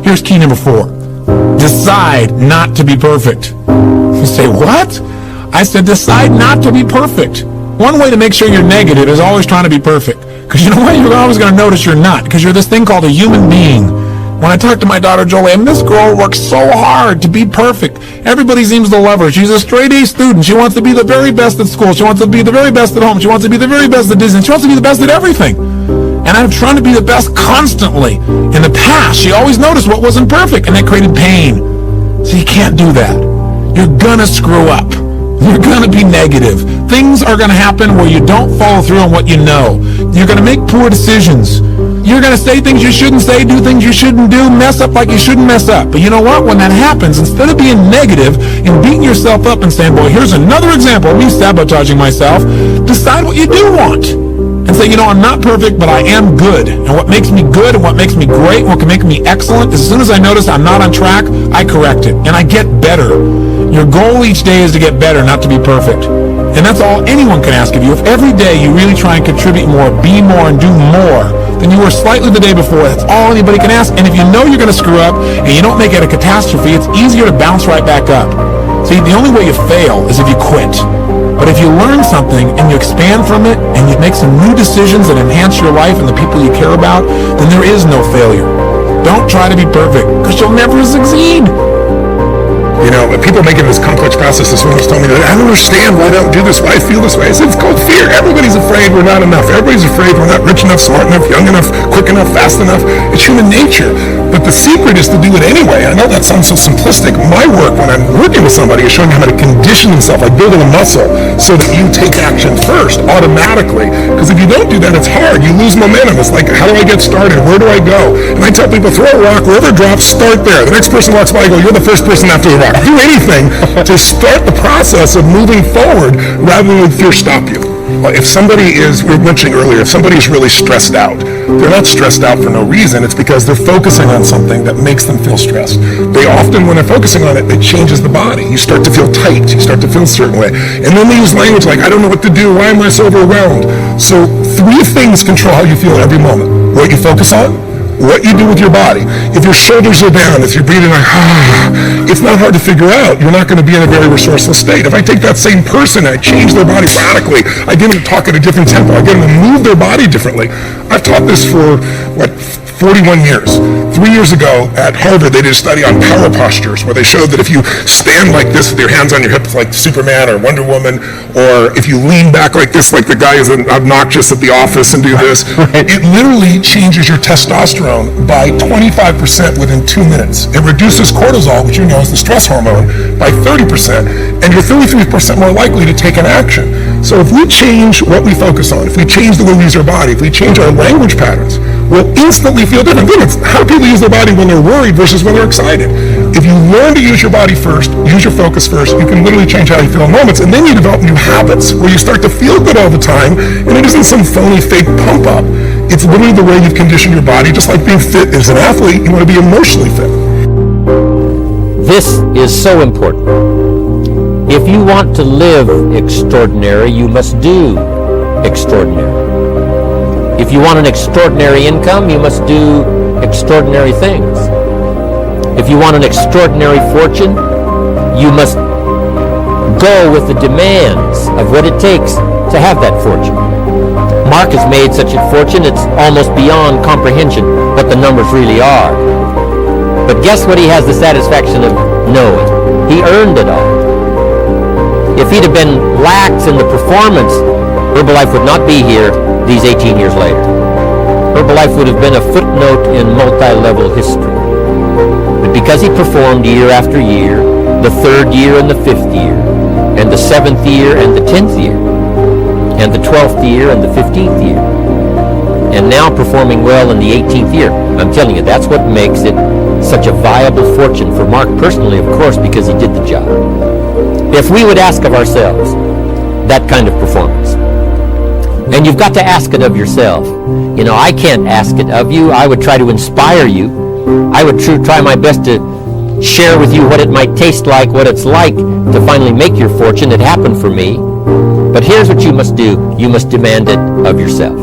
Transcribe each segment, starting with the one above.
Here's key number 4. Decide not to be perfect. You say, what? I said decide not to be perfect. One way to make sure you're negative is always trying to be perfect. Because you know what? You're always going to notice you're not. Because you're this thing called a human being. When I talk to my daughter Jolie, this girl works so hard to be perfect. Everybody seems to love her. She's a straight A student. She wants to be the very best at school. She wants to be the very best at home. She wants to be the very best at Disney. She wants to be the best at everything. And I'm trying to be the best constantly. In the past, she always noticed what wasn't perfect, and that created pain. So you can't do that. You're gonna screw up. You're gonna be negative. Things are gonna happen where you don't follow through on what you know. You're gonna make poor decisions. You're gonna say things you shouldn't say, do things you shouldn't do, mess up like you shouldn't mess up. But you know what? When that happens, instead of being negative and beating yourself up and saying, boy, here's another example of me sabotaging myself, decide what you do want. And say, I'm not perfect, but I am good. And what makes me good and what makes me great and what can make me excellent, as soon as I notice I'm not on track, I correct it. And I get better. Your goal each day is to get better, not to be perfect. And that's all anyone can ask of you. If every day you really try and contribute more, be more, and do more than you were slightly the day before, that's all anybody can ask. And if you know you're going to screw up and you don't make it a catastrophe, it's easier to bounce right back up. See, the only way you fail is if you quit. But if you learn something and you expand from it and you make some new decisions that enhance your life and the people you care about, then there is no failure. Don't try to be perfect, because you'll never succeed. People making this complex process, this woman was telling me that I don't understand why I don't do this, why I feel this way. I said, it's called fear. Everybody's afraid we're not enough. Everybody's afraid we're not rich enough, smart enough, young enough, quick enough, fast enough. It's human nature. But the secret is to do it anyway. I know that sounds so simplistic. My work when I'm working with somebody is showing them how to condition themselves, like building a muscle, so that you take action first, automatically. Because if you don't do that, it's hard. You lose momentum. It's like, how do I get started? Where do I go? And I tell people, throw a rock, wherever it drops, start there. The next person walks by, I go, you're the first person after the rock. Do anything to start the process of moving forward rather than fear stop you. If somebody is, we were mentioning earlier, if somebody is really stressed out, they're not stressed out for no reason. It's because they're focusing on something that makes them feel stressed. They often, when they're focusing on it, it changes the body. You start to feel tight. You start to feel a certain way. And then they use language like, I don't know what to do. Why am I so overwhelmed? So 3 things control how you feel every moment. What you focus on, what you do with your body. If your shoulders are down, if you're breathing like, it's not hard to figure out. You're not going to be in a very resourceful state. If I take that same person and I change their body radically, I get them to talk at a different tempo, I get them to move their body differently. I've taught this for, 41 years. 3 years ago at Harvard, they did a study on power postures where they showed that if you stand like this with your hands on your hips like Superman or Wonder Woman, or if you lean back like this like the guy who's obnoxious at the office and do this, it literally changes your testosterone by 25% within 2 minutes. It reduces cortisol, which you know is the stress hormone, by 30%, and you're 33% more likely to take an action. So if we change what we focus on, if we change the way we use our body, if we change our language patterns, we'll instantly feel different. How do people use their body when they're worried versus when they're excited? If you learn to use your body first, use your focus first, you can literally change how you feel in moments, and then you develop new habits where you start to feel good all the time, and it isn't some phony fake pump up. It's literally the way you've conditioned your body. Just like being fit as an athlete, you want to be emotionally fit. This is so important. If you want to live extraordinary, you must do extraordinary. If you want an extraordinary income, you must do extraordinary things. If you want an extraordinary fortune, you must go with the demands of what it takes to have that fortune. Mark has made such a fortune, it's almost beyond comprehension what the numbers really are. But guess what he has the satisfaction of knowing? He earned it all. If he'd have been lax in the performance, Herbalife would not be here these 18 years later. Herbalife would have been a footnote in multi-level history. But because he performed year after year, the 3rd year and the 5th year, and the 7th year and the 10th year, and the 12th year and the 15th year, and now performing well in the 18th year, I'm telling you, that's what makes it such a viable fortune for Mark personally, of course, because he did the job. If we would ask of ourselves that kind of performance, and you've got to ask it of yourself. You know, I can't ask it of you. I would try to inspire you. I would try my best to share with you what it might taste like, what it's like to finally make your fortune. It happened for me. But here's what you must do. You must demand it of yourself.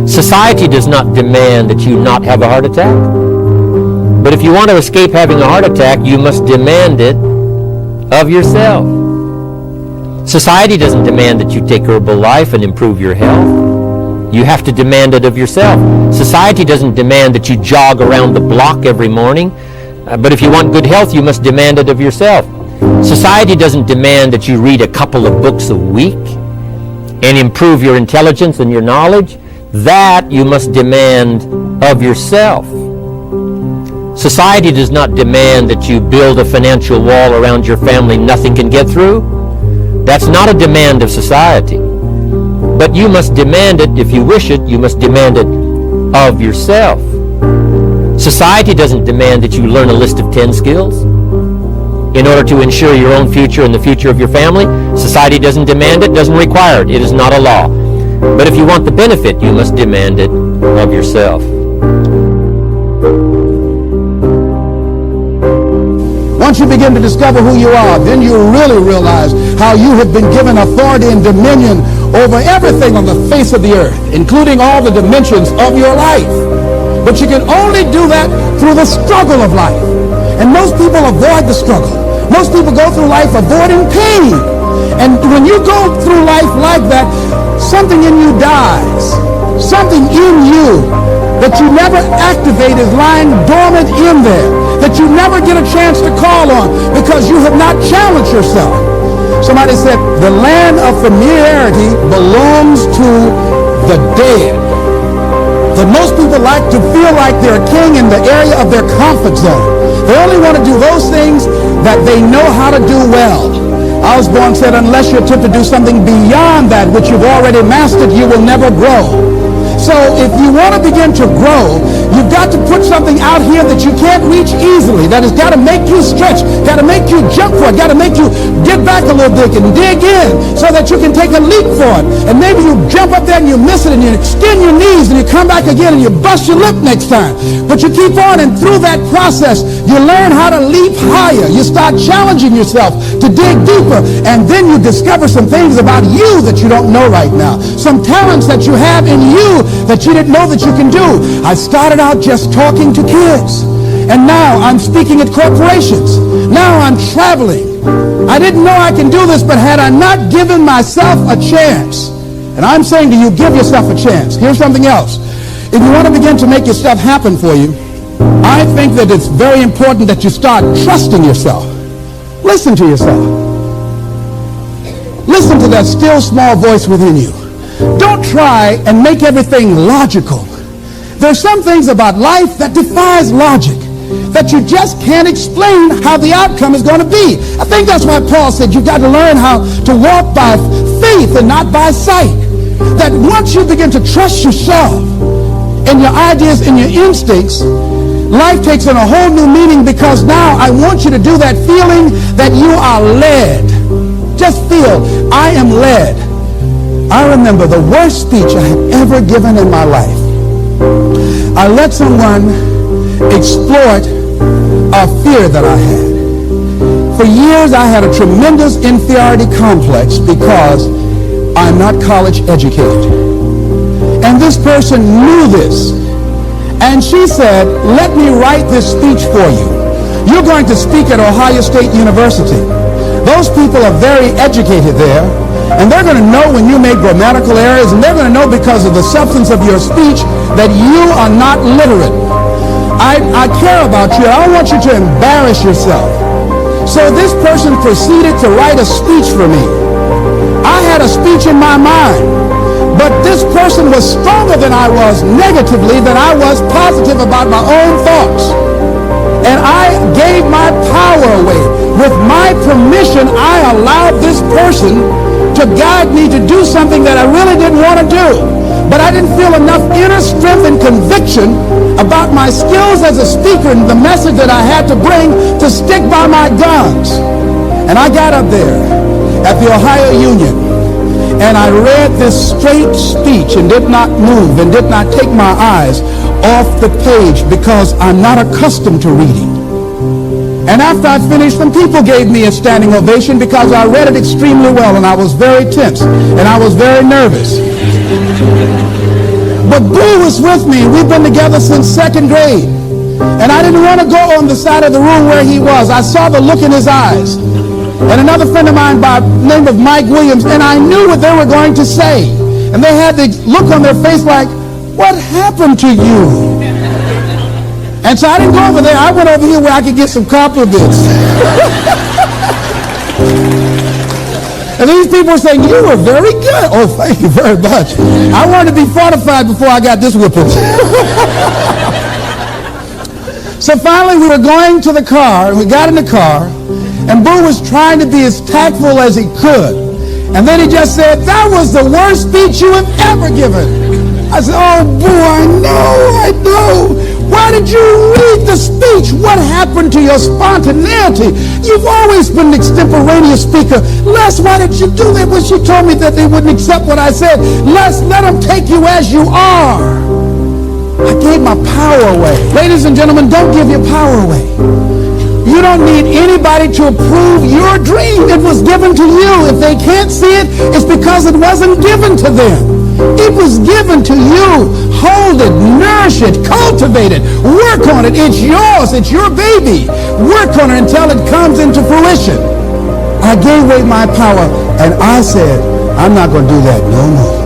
Society does not demand that you not have a heart attack. But if you want to escape having a heart attack, you must demand it of yourself. Society doesn't demand that you take Herbalife and improve your health. You have to demand it of yourself. Society doesn't demand that you jog around the block every morning. But if you want good health, you must demand it of yourself. Society doesn't demand that you read a couple of books a week and improve your intelligence and your knowledge. That you must demand of yourself. Society does not demand that you build a financial wall around your family nothing can get through. That's not a demand of society. But you must demand it. If you wish it, you must demand it of yourself. Society doesn't demand that you learn a list of 10 skills in order to ensure your own future and the future of your family. Society doesn't demand it, doesn't require it. It is not a law. But if you want the benefit, you must demand it of yourself. Once you begin to discover who you are, then you really realize how you have been given authority and dominion over everything on the face of the earth, including all the dimensions of your life. But you can only do that through the struggle of life. And most people avoid the struggle. Most people go through life avoiding pain. And when you go through life like that, something in you dies. Something in you that you never activate is lying dormant in there, that you never get a chance to call on because you have not challenged yourself. Somebody said, the land of familiarity belongs to the dead. That most people like to feel like they're a king in the area of their comfort zone. They only want to do those things that they know how to do well. Osborne said, unless you attempt to do something beyond that which you've already mastered, you will never grow. So if you want to begin to grow, you've got to put something out here that you can't reach easily, that has got to make you stretch, got to make you jump for it, got to make you get back a little bit and dig in so that you can take a leap for it. And maybe you jump up there and you miss it and you extend your knees and you come back again and you bust your lip next time. But you keep on, and through that process, you learn how to leap higher. You start challenging yourself to dig deeper, and then you discover some things about you that you don't know right now, some talents that you have in you that you didn't know that you can do. I started out just talking to kids, and now I'm speaking at corporations. Now I'm traveling. I didn't know I can do this, but had I not given myself a chance, and I'm saying to you, give yourself a chance. Here's something else. If you want to begin to make your stuff happen for you, I think that it's very important that you start trusting yourself. Listen to yourself. Listen to that still small voice within you. Don't try and make everything logical. There's some things about life that defies logic, that you just can't explain how the outcome is going to be. I think that's why Paul said you've got to learn how to walk by faith and not by sight. That once you begin to trust yourself and your ideas and your instincts, life takes on a whole new meaning, because now I want you to do that feeling that you are led. Just feel, I am led. I remember the worst speech I had ever given in my life. I let someone exploit a fear that I had. For years I had a tremendous inferiority complex because I'm not college educated. And this person knew this. And she said, let me write this speech for you. You're going to speak at Ohio State University. Those people are very educated there. And they're going to know when you make grammatical errors, and they're going to know because of the substance of your speech that you are not literate. I care about you. I don't want you to embarrass yourself. So this person proceeded to write a speech for me. I had a speech in my mind, but this person was stronger than I was negatively than I was positive about my own thoughts. And I gave my power away. With my permission, I allowed this person to guide me to do something that I really didn't want to do. But I didn't feel enough inner strength and conviction about my skills as a speaker and the message that I had to bring to stick by my guns. And I got up there at the Ohio Union, and I read this straight speech and did not move and did not take my eyes off the page because I'm not accustomed to reading. And after I finished, some people gave me a standing ovation because I read it extremely well, and I was very tense, and I was very nervous. But Boo was with me. We've been together since second grade. And I didn't want to go on the side of the room where he was. I saw the look in his eyes. And another friend of mine by the name of Mike Williams, and I knew what they were going to say. And they had the look on their face like, what happened to you? And so I didn't go over there. I went over here where I could get some compliments. And these people were saying, you were very good. Oh, thank you very much. I wanted to be fortified before I got this whipping. So finally we were going to the car, and we got in the car, and Boo was trying to be as tactful as he could. And then he just said, that was the worst speech you have ever given. I said, oh, Boo, I know. Why did you read the speech? What happened to your spontaneity? You've always been an extemporaneous speaker. Les, why did you do that when she told me that they wouldn't accept what I said? Les, let them take you as you are. I gave my power away. Ladies and gentlemen, don't give your power away. You don't need anybody to approve your dream. It was given to you. If they can't see it, it's because it wasn't given to them. It was given to you. Hold it, nourish it, cultivate it, work on it. It's yours. It's your baby. Work on it until it comes into fruition. I gave away my power, and I said, I'm not going to do that no more.